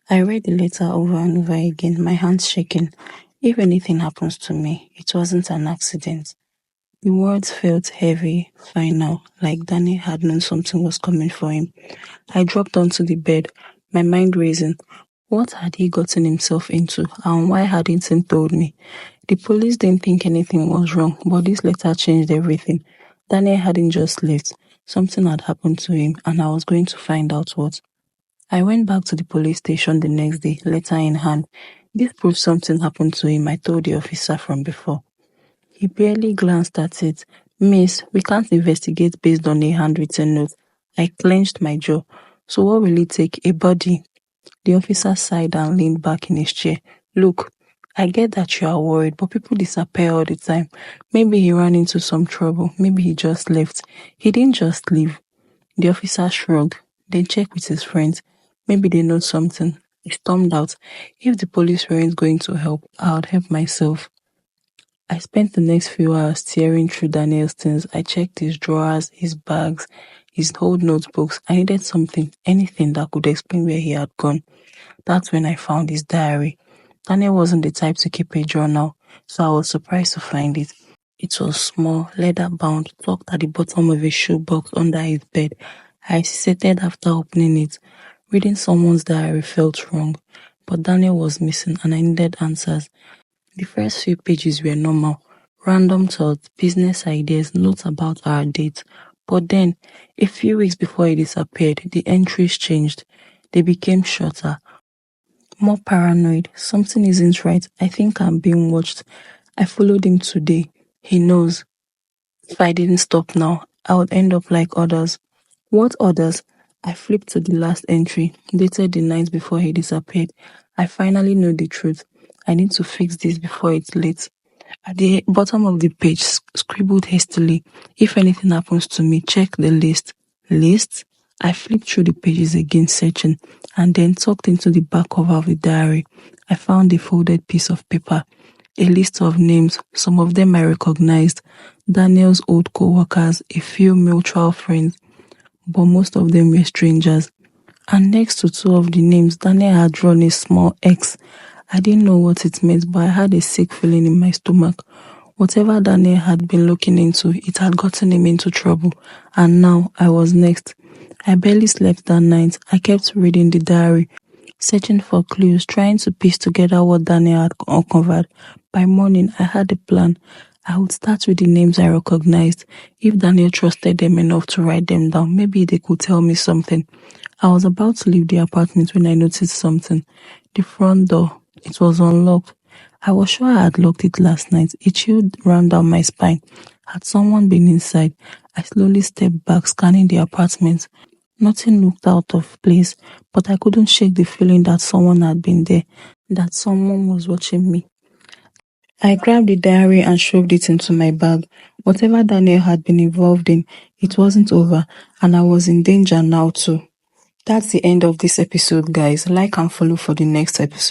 I read the letter over and over again, my hands shaking. If anything happens to me, it wasn't an accident. The words felt heavy, final, like Danny had known something was coming for him. I dropped onto the bed, my mind racing. What had he gotten himself into, and why hadn't he told me? The police didn't think anything was wrong, but this letter changed everything. Daniel hadn't just left. Something had happened to him, and I was going to find out what. I went back to the police station the next day, letter in hand. This proved something happened to him, I told the officer from before. He barely glanced at it. Miss, we can't investigate based on a handwritten note. I clenched my jaw. So what will it take? A body? The officer sighed and leaned back in his chair. Look, I get that you are worried, but people disappear all the time. Maybe he ran into some trouble. Maybe he just left. He didn't just leave. The officer shrugged. Then checked with his friends. Maybe they know something. He stormed out. If the police weren't going to help, I would help myself. I spent the next few hours tearing through Daniel's things. I checked his drawers, his bags, his old notebooks. I needed something, anything that could explain where he had gone. That's when I found his diary. Daniel wasn't the type to keep a journal, so I was surprised to find it. It was small, leather-bound, tucked at the bottom of a shoebox under his bed. I hesitated after opening it. Reading someone's diary felt wrong, but Daniel was missing and I needed answers. The first few pages were normal. Random thoughts, business ideas, notes about our date. But then, a few weeks before he disappeared, the entries changed. They became shorter, more paranoid. Something isn't right. I think I'm being watched. I followed him today. He knows. If I didn't stop now, I would end up like others. What others? I flipped to the last entry, dated the night before he disappeared. I finally know the truth. I need to fix this before it's late. At the bottom of the page, scribbled hastily, if anything happens to me, check the list. List? I flipped through the pages again, searching, and then tucked into the back cover of the diary. I found a folded piece of paper, a list of names, some of them I recognized, Daniel's old co-workers, a few mutual friends, but most of them were strangers. And next to two of the names, Daniel had drawn a small X. I didn't know what it meant, but I had a sick feeling in my stomach. Whatever Daniel had been looking into, it had gotten him into trouble, and now I was next. I barely slept that night. I kept reading the diary, searching for clues, trying to piece together what Daniel had uncovered. By morning, I had a plan. I would start with the names I recognized. If Daniel trusted them enough to write them down, maybe they could tell me something. I was about to leave the apartment when I noticed something. The front door. It was unlocked. I was sure I had locked it last night. A chill ran down my spine. Had someone been inside? I slowly stepped back, scanning the apartment. Nothing looked out of place, but I couldn't shake the feeling that someone had been there, that someone was watching me. I grabbed the diary and shoved it into my bag. Whatever Daniel had been involved in, it wasn't over, and I was in danger now too. That's the end of this episode, guys. Like and follow for the next episode.